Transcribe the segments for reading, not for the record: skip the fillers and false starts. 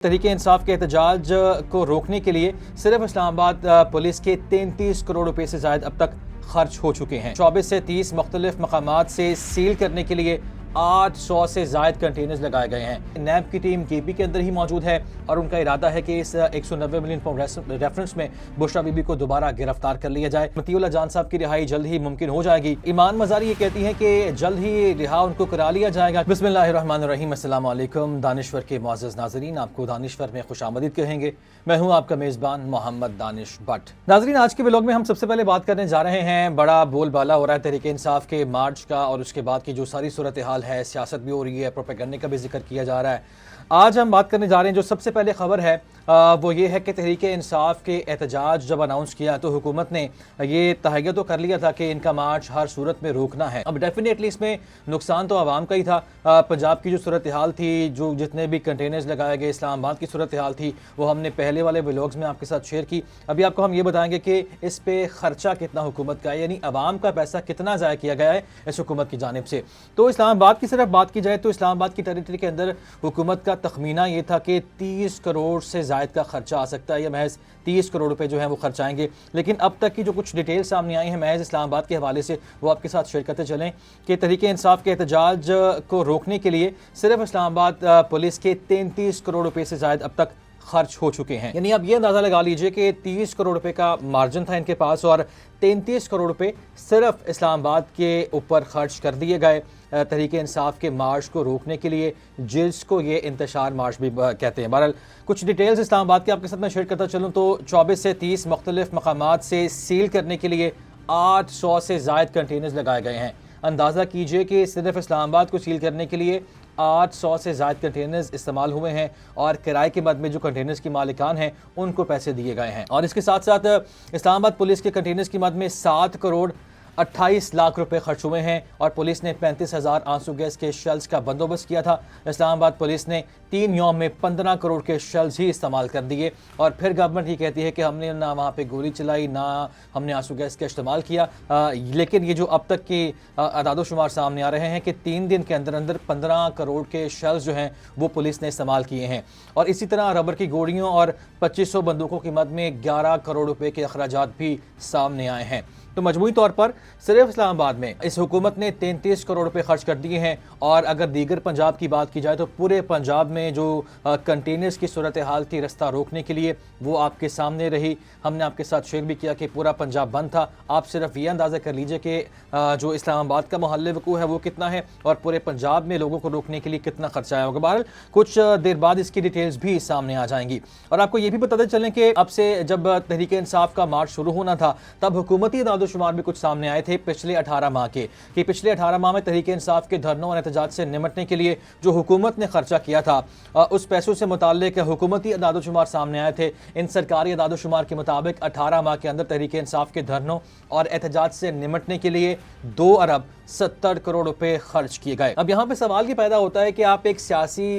तहरीके इंसाफ के एहतजाज को रोकने के लिए सिर्फ इस्लामाबाद पुलिस के 33 करोड़ रुपए से ज्यादा अब तक खर्च हो चुके हैं। 24 से 30 मुख्तलिफ मकामात से सील करने के लिए 800 से ज्यादा कंटेनर्स लगाए गए हैं। नैब की टीम केपी के अंदर ही मौजूद है और उनका इरादा है कि इस 190 मिलियन पाउंड रेफरेंस में बुशरा बीबी को दोबारा गिरफ्तार कर लिया जाए। मतीउल्लाह जान साहब की रिहाई जल्द ही मुमकिन हो जाएगी। ईमान मजारी ये कहती हैं कि जल्द ही रिहा उनको करा लिया जाएगा। बिस्मिल्लाहिर्रहमानिर्रहीम, अस्सलाम वालेकुम। दानिश्वर के मुअज़्ज़ज़ नाज़रीन, आपको दानिश्वर में खुशामदीद कहेंगे। मैं हूँ आपका मेज़बान मोहम्मद दानिश भट्ट। नाज़रीन, आज के व्लॉग में हम सबसे पहले बात करने जा रहे हैं, बड़ा बोलबाला हो रहा है तहरीके इंसाफ के मार्च का और उसके बाद की जो सारी सूरत हाल है, सियासत भी हो रही है, प्रोपेगेंडे का भी जिक्र किया जा रहा है। आज हम बात करने जा रहे हैं, जो सबसे पहले खबर है वो ये है कि तहरीके इंसाफ के एहतजाज जब अनाउंस किया तो हुकूमत ने ये तहैया तो कर लिया था कि इनका मार्च हर सूरत में रोकना है। अब डेफिनेटली इसमें नुकसान तो आवाम का ही था। पंजाब की जो सूरत हाल थी, जो जितने भी कंटेनर्स लगाए गए, इस्लामाबाद की सूरत हाल थी, वो हमने पहले वाले व्लॉग्स में आपके साथ शेयर की। अभी आपको हम ये बताएंगे कि इस पे खर्चा कितना हुकूमत का है, यानी आवाम का पैसा कितना ज़ाया किया गया है इस हुकूमत की जानिब से। तो इस्लामाबाद की सिर्फ बात की जाए तो इस्लामाबाद की टेरिटरी के अंदर हुकूमत का तखमीना ये था कि 30 करोड़ से ज़ायद का खर्चा आ सकता है, या महज 30 करोड़ रुपए जो है वो खर्चाएंगे। लेकिन अब तक की जो कुछ डिटेल सामने आई हैं महज इस्लामाबाद के हवाले से, वो आपके साथ शेयर करते चलें कि तहरीके इंसाफ के एहतजाज को रोकने के लिए सिर्फ इस्लामाबाद पुलिस के 33 करोड़ रुपए से ज़ायद अब तक खर्च हो चुके हैं। यानी आप ये अंदाजा लगा लीजिए कि 30 करोड़ रुपए का मार्जिन था इनके पास और 33 करोड़ रुपए सिर्फ इस्लामाबाद के ऊपर खर्च कर दिए गए तहरीके इंसाफ के मार्च को रोकने के लिए, जिसको ये इंतशार मार्च भी कहते हैं। बहरहाल कुछ डिटेल्स इस्लामाबाद के आपके साथ मैं शेयर करता चलूँ तो 24 से 30 मुख्तलिफ मकामात से सील करने के लिए 800 से ज्यादा कंटेनर्स लगाए गए हैं। अंदाज़ा कीजिए कि सिर्फ इस्लामाबाद को सील करने के लिए 800 से ज्यादा कंटेनर्स इस्तेमाल हुए हैं और किराए के बाद में जो कंटेनर्स की मालिकान हैं उनको पैसे दिए गए हैं। और इसके साथ साथ इस्लामाबाद पुलिस के कंटेनर्स की मद में 7 करोड़ 28 लाख रुपए खर्च हुए हैं और पुलिस ने 35,000 आंसू गैस के शेल्स का बंदोबस्त किया था। इस्लामाबाद पुलिस ने 3 यौम में 15 करोड़ के शेल्स ही इस्तेमाल कर दिए और फिर गवर्नमेंट ये कहती है कि हमने ना वहाँ पे गोली चलाई, ना हमने आंसू गैस का इस्तेमाल किया। लेकिन ये जो अब तक की अदाद शुमार सामने आ रहे हैं कि 3 दिन के अंदर अंदर 15 करोड़ के शेल्स जो हैं वो पुलिस ने इस्तेमाल किए हैं। और इसी तरह रबर की गोलियों और 2500 बंदूकों की मद में 11 करोड़ रुपए के अखराजात भी सामने आए हैं। तो मजमूई तौर पर सिर्फ इस्लामाबाद में इस हुकूमत ने 33 करोड़ रुपए खर्च कर दिए हैं। और अगर दीगर पंजाब की बात की जाए तो पूरे पंजाब में जो कंटेनर्स की सूरत हाल थी रास्ता रोकने के लिए, वो आपके सामने रही। हमने आपके साथ शेयर भी किया कि पूरा पंजाब बंद था। आप सिर्फ ये अंदाज़ा कर लीजिए कि जो इस्लामाबाद का मोहल्ले वकू है वो कितना है और पूरे पंजाब में लोगों को रोकने के लिए कितना खर्चा आया होगा। बहरहाल कुछ देर बाद इसकी डिटेल्स भी सामने आ जाएंगी। और आपको ये भी बताते चलें कि अब से जब तहरीके इंसाफ का मार्च शुरू होना था तब हुकूमती शुमार भी कुछ सामने आए थे पिछले 18 माह के, कि पिछले 18 माह में तहरीके इंसाफ के धरनों और एहतजाज से निमटने के लिए जो हुकूमत ने खर्चा किया था उस पैसों से मुताल्लिक हुकूमती अदाद शुमार सामने आए थे। इन सरकारी अदाद शुमार के मुताबिक 18 माह के अंदर तहरीके इंसाफ के धरनों और एहतजाज से निमटने के लिए 2 अरब 70 करोड़ रुपए खर्च किए गए। अब यहाँ पे सवाल ये पैदा होता है कि आप एक सियासी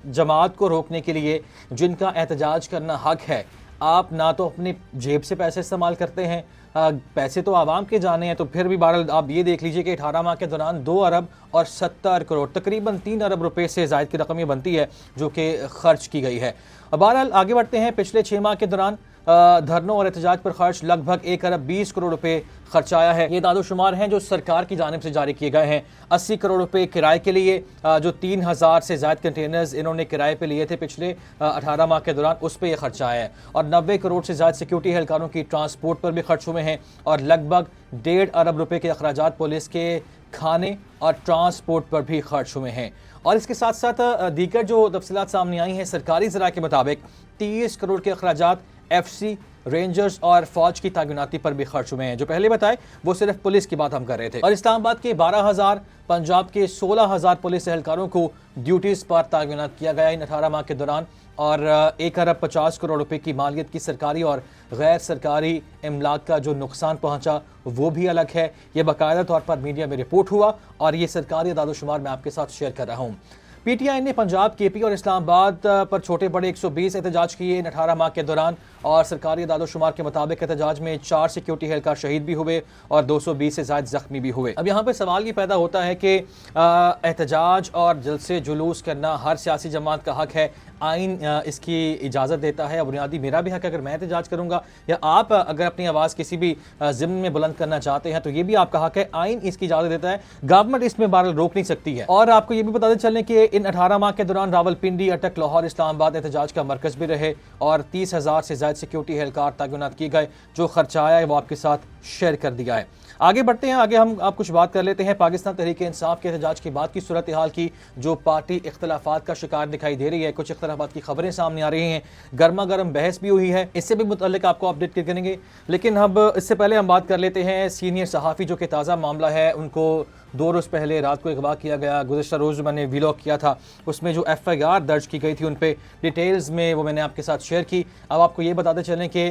जमात को रोकने के लिए जिनका एहतजाज करना हक है, आप ना तो अपनी जेब से पैसे इस्तेमाल करते हैं, पैसे तो आवाम के जाने हैं, तो फिर भी बहरहाल आप ये देख लीजिए कि 18 माह के दौरान 2 अरब और 70 करोड़ तकरीबन 3 अरब रुपए से ज़ायद की रकम ये बनती है जो कि खर्च की गई है। बहरहाल आगे बढ़ते हैं। पिछले 6 माह के दौरान धरनों और एहतजाज पर खर्च लगभग 1 अरब 20 करोड़ रुपए खर्च आया है। ये दादो शुमार हैं जो सरकार की जानिब से जारी किए गए हैं। 80 करोड़ रुपए किराए के लिए, जो 3000 से ज़ायद कंटेनर्स इन्होंने किराए पे लिए थे पिछले 18 माह के दौरान, उस पर यह खर्चा आया है। और 90 करोड़ से ज़ायद सिक्योरिटी एहलकारों की ट्रांसपोर्ट पर भी खर्च हुए हैं और लगभग 1.5 अरब रुपए के अखराजात पुलिस के खाने और ट्रांसपोर्ट पर भी खर्च हुए हैं। और इसके साथ साथ दीगर जो तफसीलात सामने आई हैं, सरकारी ज़रा के मुताबिक 30 करोड़ के अखराजात FC, रेंजर्स और फौज की तैनाती पर भी खर्च हुए हैं। जो पहले बताए वो सिर्फ पुलिस की बात हम कर रहे थे। और इस्लामाबाद के 12,000, पंजाब के 16,000 पुलिस एहलकारों को ड्यूटीज़ पर तैनात किया गया इन 18 माह के दौरान। और 1 अरब 50 करोड़ रुपए की मालियत की सरकारी और गैर सरकारी इमलाक का जो नुकसान पहुंचा वो भी अलग है। ये बाकायदा तौर पर मीडिया में रिपोर्ट हुआ और ये सरकारी अदाद शुमार मैं आपके साथ शेयर कर रहा हूँ। PTI ने पंजाब, KP और इस्लामाबाद पर छोटे बड़े 120 एहतजाज किए इन 18 माह के दौरान और सरकारी अदाद शुमार के मुताबिक एहतजाज में 4 सिक्योरिटी एहलकार शहीद भी हुए और 220 से ज़ायद जख्मी भी हुए। अब यहाँ पे सवाल ये पैदा होता है कि एहतजाज और जलसे जुलूस करना हर सियासी जमात का हक है। आइन इसकी इजाज़त देता है। बुनियादी मेरा भी हक है, अगर मैं एहतजाज करूँगा या आप अगर अपनी आवाज़ किसी भी ज़िम्न में बुलंद करना चाहते हैं तो ये भी आपका हक है। आइन इसकी इजाज़त देता है, गवर्नमेंट इसमें बहरहाल रोक नहीं सकती है। और आपको ये भी बताते चलें कि इन 18 माह के दौरान रावलपिंडी, अटक, लाहौर, इस्लामाबाद एहतजाज का मरकज़ भी रहे और 30,000 से ज़्यादा सिक्योरिटी एहलकार तैनात किए गए। जो खर्चा आया है वो आपके साथ शेयर कर दिया है। आगे बढ़ते हैं, आगे हम आप कुछ बात कर लेते हैं पाकिस्तान तहरीक इंसाफ के एहतजाज के बाद की सूरत हाल की, जो पार्टी इख्तलाफात का शिकार दिखाई दे रही है। कुछ इख्तलाफात की खबरें सामने आ रही हैं, गर्मा गर्म बहस भी हुई है, इससे भी मुतल्लिक आपको अपडेट करेंगे। लेकिन अब इससे पहले हम बात कर लेते हैं सीनियर सहाफ़ी जो कि ताज़ा मामला है, उनको 2 रोज़ पहले रात को अगवा किया गया। गुज़श्ता रोज़ मैंने व्लॉग किया था, उसमें जो FIR दर्ज की गई थी उन पर डिटेल्स में वो मैंने आपके साथ शेयर की। अब आपको ये बताते चलें कि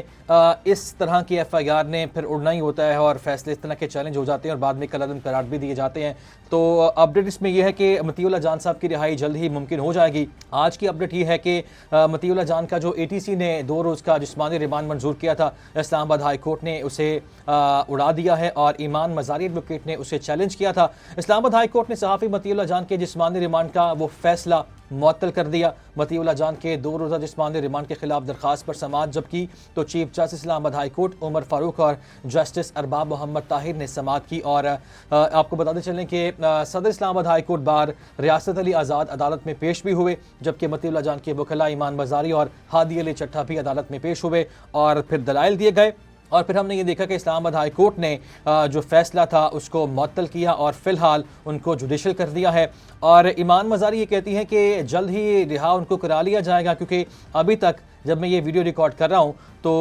इस तरह की FIR ने फिर उड़ना ही होता है और फैसले इस तरह के चैलेंज हो जाते हैं और बाद में कलअदम करार भी दिए जाते हैं। तो अपडेट इसमें यह है कि मतीउल्लाह जान साहब की रिहाई जल्द ही मुमकिन हो जाएगी। आज की अपडेट ये है कि मतीउल्लाह जान का जो ATC ने 2 रोज़ का जिस्मानी रिमांड मंजूर किया था, इस्लामाबाद हाई कोर्ट ने उसे उड़ा दिया है और ईमान मज़ारी एडवोकेट ने उसे चैलेंज किया था। इस्लामाबाद हाई कोर्ट ने सहाफ़ी मतीउल्लाह जान के जिस्मानी रिमांड का वो फैसला मुअत्तल कर दिया। मतीउल्लाह जान के 2 रोज़ा जिस्मानी रिमांड के खिलाफ दरखास्त पर समाअत जब की तो chief justice Islamabad high court Umar Farooq और जस्टिस अरबाब मोहम्मद ताहिर ने समाअत की। और आपको बताते चलें कि सदर इस्लामाबाद हाई कोर्ट बार रियासत अली आज़ाद अदालत में पेश भी हुए, जबकि मतीउल्लाह जान के वकला ईमान मज़ारी और हादी अली चट्टा भी अदालत में पेश हुए और फिर दलाइल दिए गए। और फिर हमने ये देखा कि इस्लामाबाद हाई कोर्ट ने जो फैसला था उसको मुअत्तल किया और फ़िलहाल उनको जुडिशल कर दिया है। और ईमान मज़ारी ये कहती हैं कि जल्द ही रिहा उनको करा लिया जाएगा, क्योंकि अभी तक जब मैं ये वीडियो रिकॉर्ड कर रहा हूँ तो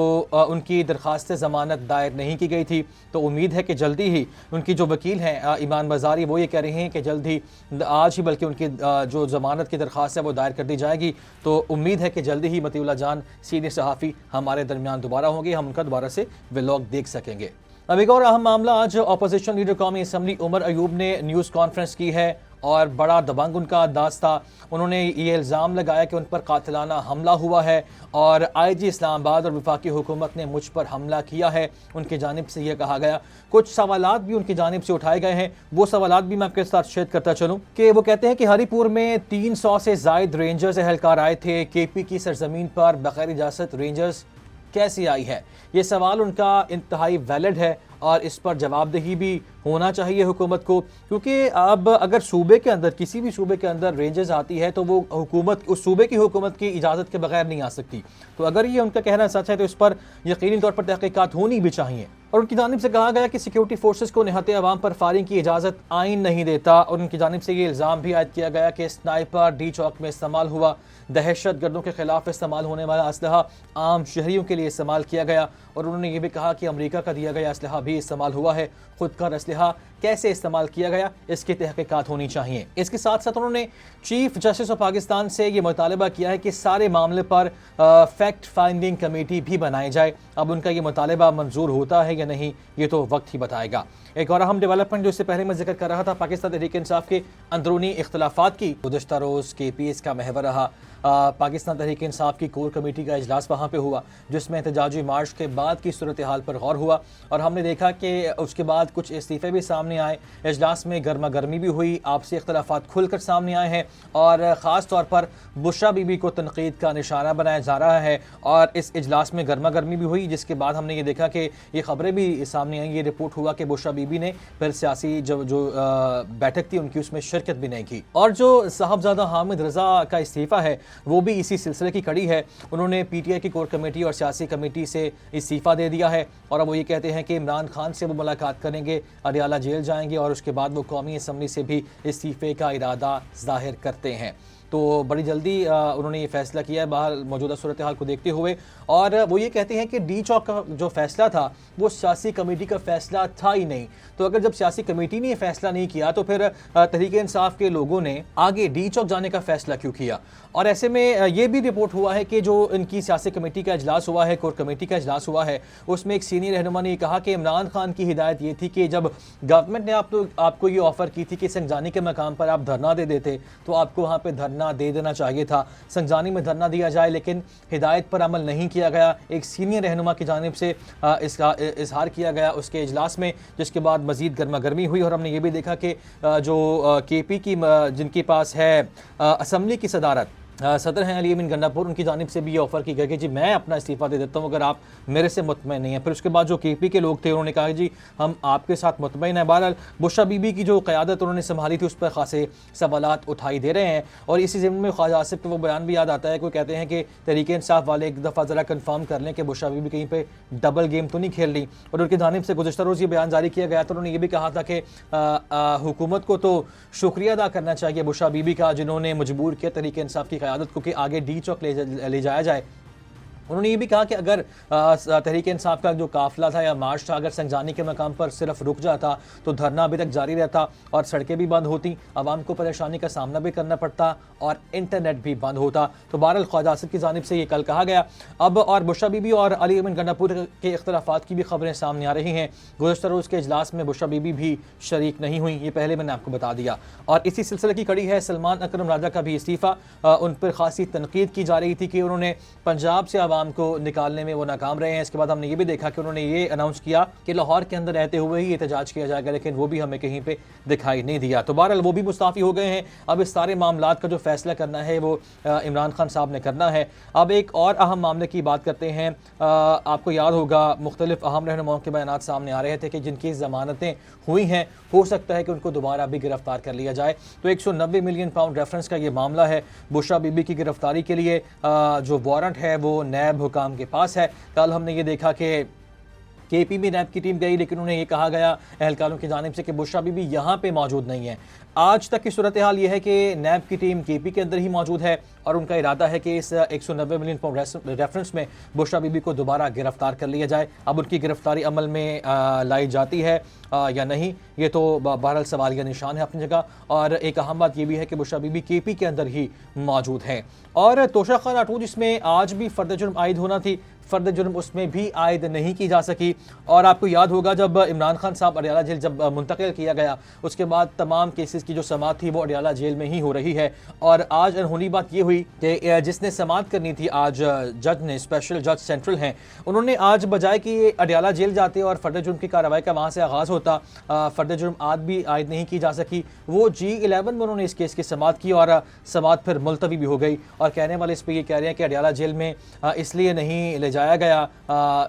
उनकी दरख्वास्त ज़मानत दायर नहीं की गई थी। तो उम्मीद है कि जल्दी ही उनकी जो वकील हैं ईमान मज़ारी, वो ये कह रहे हैं कि जल्द ही, आज ही बल्कि उनकी जो ज़मानत की दरख्वास्त है वो दायर कर दी जाएगी। तो उम्मीद है कि जल्दी ही मतीउल्लाह जान सीनियर सहाफ़ी हमारे दरमियान दोबारा होंगे, हम उनका दोबारा से व्लॉग देख सकेंगे। अब एक और अहम मामला, आज अपोजिशन लीडर कौमी असम्बली उमर अयूब ने न्यूज़ कॉन्फ्रेंस की है और बड़ा दबंग उनका अंदाज था। उन्होंने ये इल्ज़ाम लगाया कि उन पर कातिलाना हमला हुआ है और IG इस्लामाबाद और वफाकी हुकूमत ने मुझ पर हमला किया है। उनकी जानिब से यह कहा गया, कुछ सवालात भी उनकी जानिब से उठाए गए हैं, वो सवालात भी मैं आपके साथ शेयर करता चलूँ कि वो कहते हैं कि हरीपुर में 300 से ज़ायद रेंजर्स एहलकार आए थे। KP की सरजमीन पर बग़ैर इजाज़त रेंजर्स कैसे आई है? ये सवाल उनका इंतहाई वैलिड है और इस पर जवाबदेही भी होना चाहिए हुकूमत को, क्योंकि अब अगर सूबे के अंदर, किसी भी सूबे के अंदर रेंजर्स आती है तो वो हुकूमत, उस सूबे की हुकूमत की इजाज़त के बगैर नहीं आ सकती। तो अगर ये उनका कहना सच है तो इस पर यकीनी तौर पर तहकीकात होनी भी चाहिए। और उनकी जानिब से कहा गया कि सिक्योरिटी फोर्सेस को निहत्ते अवाम पर फायरिंग की इजाज़त आइन नहीं देता। और उनकी जानिब से ये इल्ज़ाम भी आयद किया गया कि स्नाइपर D चौक में इस्तेमाल हुआ, दहशत गर्दों के खिलाफ इस्तेमाल होने वाला असलहा आम शहरियों के लिए इस्तेमाल किया गया। और उन्होंने ये भी कहा कि अमेरिका का दिया गया असलहा भी इस्तेमाल हुआ है। खुदकार असलहा कैसे इस्तेमाल किया गया, इसकी तहकीकात होनी चाहिए। इसके साथ साथ उन्होंने चीफ जस्टिस ऑफ पाकिस्तान से ये मुतालबा किया है कि सारे मामले पर फैक्ट फाइंडिंग कमेटी भी बनाई जाए। अब उनका ये मुतालबा मंजूर होता है या नहीं, ये तो वक्त ही बताएगा। एक और अहम डेवलपमेंट जो इससे पहले मैं जिक्र कर रहा था, पाकिस्तान तहरीक इंसाफ के अंदरूनी इख्तलाफात की। गुज़श्ता रोज़ KPS का महवर रहा। पाकिस्तान तहरीक इंसाफ की कोर कमेटी का इजलास वहाँ पे हुआ, जिसमें एहतजाजी मार्च के बाद की सूरत हाल पर गौर हुआ और हमने देखा कि उसके बाद कुछ इस्तीफ़े भी सामने आए। इजलास में गर्मा गर्मी भी हुई, आपसी इख्तलाफात खुलकर सामने आए हैं और ख़ास तौर पर बुशरा बीबी को तनकीद का निशाना बनाया जा रहा है। और इस इजलास में गर्मा गर्मी भी हुई, जिसके बाद हमने ये देखा कि ये खबरें भी सामने आई, ये रिपोर्ट हुआ कि बुशरा बीबी ने फिर सियासी जो बैठक थी उनकी, उसमें शिरकत भी नहीं की। और जो साहबजादा हामिद रज़ा का इस्तीफ़ा है वो भी इसी सिलसिले की कड़ी है। उन्होंने PTI की कोर कमेटी और सियासी कमेटी से इस्तीफ़ा दे दिया है और अब वो ये कहते हैं कि इमरान खान से वो मुलाकात करेंगे, अडियाला जेल जाएंगे और उसके बाद वो कौमी असम्बली से भी इस्तीफ़े का इरादा ज़ाहिर करते हैं। तो बड़ी जल्दी उन्होंने ये फैसला किया है बाहर मौजूदा सूरत हाल को देखते हुए। और वो ये कहते हैं कि D चौक का जो फैसला था वो सियासी कमेटी का फैसला था ही नहीं। तो अगर जब सियासी कमेटी ने ये फैसला नहीं किया तो फिर तहरीक इंसाफ के लोगों ने आगे D चौक जाने का फैसला क्यों किया? और ऐसे में ये भी रिपोर्ट हुआ है कि जो इनकी सियासी कमेटी का इजलास हुआ है, कोर कमेटी का इजलास हुआ है, उसमें एक सीनियर रहनुमा ने कहा कि इमरान खान की हिदायत ये थी कि जब गवर्नमेंट ने आपको ये ऑफ़र की थी कि संगजानी के मकाम पर आप धरना दे देते तो आपको वहाँ पर धरना दे देना चाहिए था, संगजानी में धरना दिया जाए, लेकिन हिदायत पर अमल नहीं किया गया। एक सीनियर रहनुमा की जानिब से इसका इजहार किया गया उसके इजलास में, जिसके बाद मज़ीद गर्मा गर्मी हुई। और हमने ये भी देखा कि जो KP की जिनके पास है असम्बली की सदारत, सदर हैं अली अमीन गंडापुर, उनकी जानिब से भी ये ऑफ़र की गई कि जी मैं अपना इस्तीफ़ा दे देता हूँ अगर आप मेरे से मुतमईन नहीं हैं। फिर उसके बाद जो KP के लोग थे उन्होंने कहा कि जी हम आपके साथ मुतमईन हैं। बहरहाल बुशरा बीबी की जो क़यादत उन्होंने संभाली थी उस पर खासे सवालात उठाई दे रहे हैं। और इसी ज़िम्मे में ख्वाजा आसिफ का वो बयान भी याद आता है, कोई कहते हैं कि तहरीक इंसाफ वाले एक दफ़ा ज़रा कन्फर्म कर लें कि बुशरा बीबी कहीं पर डबल गेम तो नहीं खेल रही। और उनकी जानिब से गुज़श्ता रोज़ ये बयान जारी किया गया तो उन्होंने ये भी कहा था कि हुकूमत को तो शुक्रिया अदा करना चाहिए बुशरा बीबी का, जिन्होंने मजबूर किया तहरीक इंसाफ की क़यादत को कि आगे डी चौक ले जाया जाए। उन्होंने ये भी कहा कि अगर तहरीक इंसाफ का जो काफिला था या मार्च था, अगर संजानी के मकाम पर सिर्फ रुक जाता तो धरना अभी तक जारी रहता और सड़कें भी बंद होती, आवाम को परेशानी का सामना भी करना पड़ता और इंटरनेट भी बंद होता। तो बहरहाल ख्वाजा आसिफ की जानिब से ये कल कहा गया। अब और बुशरा बीबी और अली अमीन गंडापुर के इख्तलाफात की भी खबरें सामने आ रही हैं। गुज़श्ता रोज़ के इजलास में बुशरा बीबी भी शरीक नहीं हुई, ये पहले मैंने आपको बता दिया। और इसी सिलसिले की कड़ी है सलमान अकरम राजा का भी इस्तीफ़ा। उन पर खासी तनकीद की जा रही थी कि उन्होंने पंजाब से आवाम को निकालने में वो नाकाम रहे हैं। इसके बाद हमने ये भी देखा कि उन्होंने ये अनाउंस किया कि लाहौर के अंदर रहते हुए ही एहतजाज किया जाएगा, लेकिन वो भी हमें कहीं पे दिखाई नहीं दिया। तो बहरहाल वो भी मुस्ताफ़ी हो गए हैं। अब इस सारे मामलात का जो फैसला करना है वो इमरान खान साहब ने करना है। अब एक और अहम मामले की बात करते हैं। आपको याद होगा मुख्तलिफ अहम रहनुमाओं के बयान सामने आ रहे थे कि जिनकी ज़मानतें हुई हैं हो सकता है कि उनको दोबारा भी गिरफ्तार कर लिया जाए। तो 190 मिलियन पाउंड रेफरेंस का ये मामला है। बुशरा बीबी की गिरफ्तारी के लिए जो वारंट है वो नैब हुकाम के पास है। कल हमने ये देखा कि KP में नैब की टीम गई, लेकिन उन्हें यह कहा गया एहलकारों की जानिब से कि बुशरा बीबी यहाँ पे मौजूद नहीं है। आज तक की सूरत हाल यह है कि नैब की टीम KP के अंदर ही मौजूद है और उनका इरादा है कि इस 190 मिलियन पाउंड रेफरेंस में बुशरा बीबी को दोबारा गिरफ्तार कर लिया जाए। अब उनकी गिरफ्तारी अमल में लाई जाती है या नहीं, ये तो बहरहाल सवालिया निशान है अपनी जगह। और एक अहम बात यह भी है कि बुशरा बीबी KP के अंदर ही मौजूद है। और तोशा खान आटू जिसमें आज भी फर्द जुर्म आयद होना थी, फर्द जुर्म उसमें भी आयद नहीं की जा सकी। और आपको याद होगा जब इमरान खान साहब अडियाला जेल जब मुंतकिल किया गया उसके बाद तमाम केसेस की जो समाअत थी वो अडियाला जेल में ही हो रही है। और आज अनहोनी बात ये हुई कि जिसने समाअत करनी थी आज जज ने, स्पेशल जज सेंट्रल हैं, उन्होंने आज बजाय कि अडियाला जेल जाते और फर्द जुर्म की कार्रवाई का वहाँ से आगाज़ होता, फर्द जुर्म आज भी आयद नहीं की जा सकी। वो G11 में उन्होंने इस केस की समाअत की और समाअत फिर मुलतवी भी हो गई। और कहने वाले इस पर ये कह रहे हैं कि अडियाला जेल में इसलिए नहीं ले जाया गया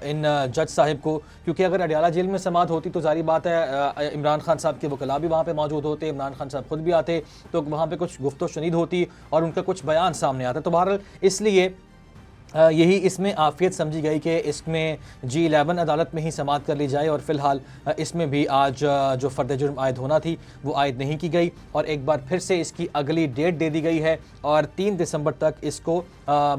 इन जज साहिब को क्योंकि अगर अडियाला जेल में समाअत होती तो जारी बात है इमरान खान साहब के वकला भी वहाँ पे मौजूद होते, इमरान खान साहब खुद भी आते तो वहाँ पे कुछ गुफ्तो शनीद होती और उनका कुछ बयान सामने आता। तो बहरहाल इसलिए यही इसमें आफियत समझी गई कि इसमें G11 अदालत में ही समाअत कर ली जाए। और फिलहाल इसमें भी आज जो फर्द जुर्म आयद होना थी वो आयद नहीं की गई और एक बार फिर से इसकी अगली डेट दे दी गई है और 3 दिसंबर तक इसको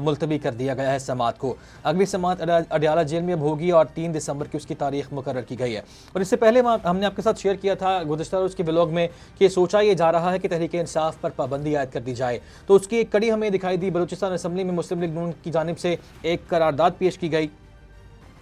मुलतवी कर दिया गया है समाअत को। अगली समाअत अडियाला जेल में अब होगी और 3 दिसंबर की उसकी तारीख मुकर्रर की गई है। और इससे पहले हमने आपके साथ शेयर किया था गुज़श्ता रोज़ के व्लॉग में कि सोचा ये जा रहा है कि तहरीक इंसाफ पर पाबंदी आयद कर दी जाए, तो उसकी एक कड़ी हमें दिखाई दी। बलूचिस्तान असम्बली में मुस्लिम लीग नून की जानिब से एक करारदाद पेश की गई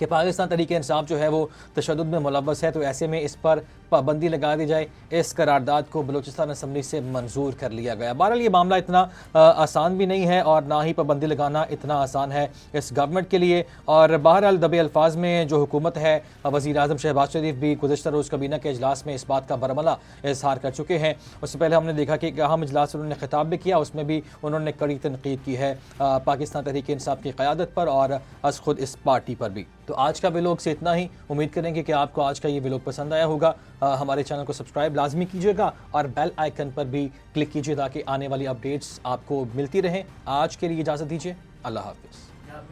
कि पाकिस्तान तहरीक इंसाफ जो है वो तशद्दुद में मुलव्वस है, तो ऐसे में इस पर पाबंदी लगा दी जाए। इस करारदाद को बलूचिस्तान असम्बली से मंजूर कर लिया गया। बहरहाल ये मामला इतना आसान भी नहीं है और ना ही पाबंदी लगाना इतना आसान है इस गवर्नमेंट के लिए। और बहरहाल दबे अल्फाज में जो हुकूमत है, वज़ीर आज़म शहबाज शरीफ भी गुज़श्ता रोज़ कबीना के इजलास में इस बात का बरमला इजहार कर चुके हैं। उससे पहले हमने देखा कि अहम इजलास उन्होंने खिताब भी किया, उसमें भी उन्होंने कड़ी तनकीद की है पाकिस्तान तहरीक इंसाफ की क़यादत पर और अस खुद इस पार्टी पर भी। तो आज का व्लॉग से इतना ही। उम्मीद करेंगे कि आपको आज का ये व्लॉग पसंद आया होगा। हमारे चैनल को सब्सक्राइब लाजमी कीजिएगा और बेल आइकन पर भी क्लिक कीजिए ताकि आने वाली अपडेट्स आपको मिलती रहें। आज के लिए इजाज़त दीजिए। अल्लाह हाफ़िज़।